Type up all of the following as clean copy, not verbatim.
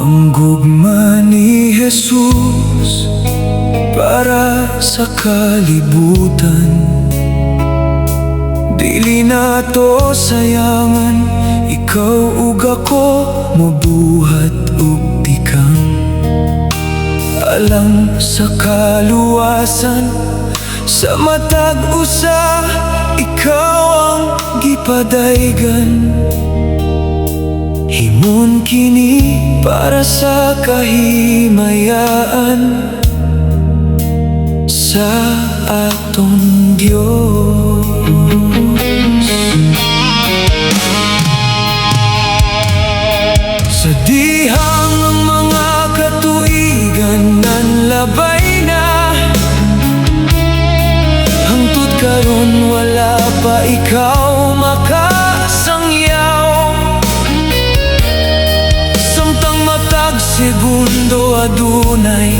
Ang gugma ni Jesus para sa kalibutan. Dili na to sayangan, ikaw ug ako mabuhat ug tikang. Alang sa kaluwasan, sa matag usa, ikaw ang gipadaygan. Himon kini para sa kahimayaan sa atong Diyos. Sa dihang ang mga katuigan nanlabay na, hangtod karon wala pa ikaw makasangyaw. Samtang matag segundo adunay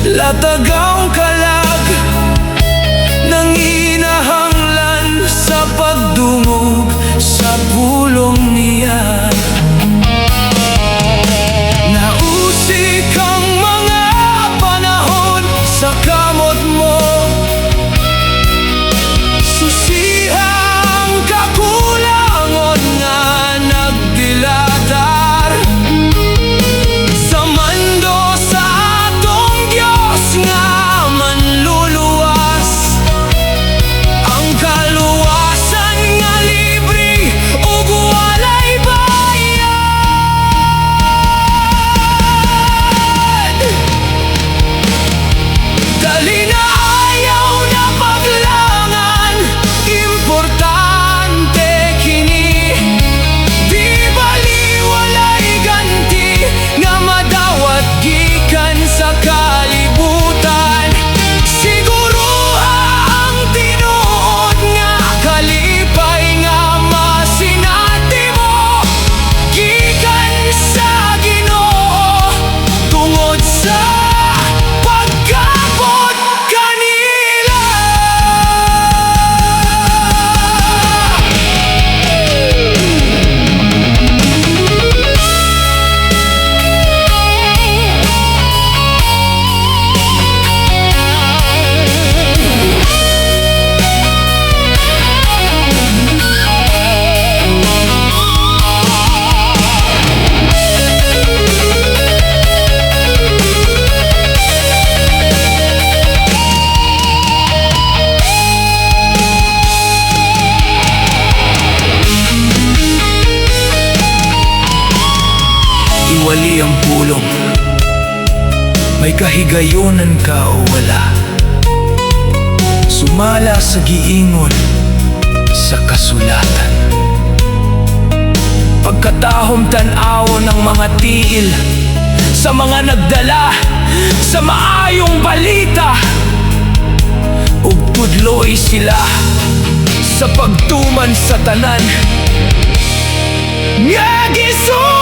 latagaw kalag, nanginahanglan sa pagdungog sa pulong niya. Nausik ang mga panahon sa kamot mo, susihang kakulangon nga nagdilatar. Sa mando sa atong Diyos nga manluluwas, ang kaluwasan nga libre ug walay bayad. Dali na ayaw na paglangan, importante kini. Di bali walay ganti nga madawat gikan sa kalibutan. Siguro ang tinuod nga kalipay nga masinati mo gikan sa Ginoo tungod sa pagkabot kanila. Iwali ang pulong, may kahigayonan ka o wala. Sumala sa giingon sa kasulatan. Pagkatahom tan-awon ng mga tiil sa mga nagdala sa maayong balita, ug tudloy sila sa pagtuman sa tanan nga gisugdan.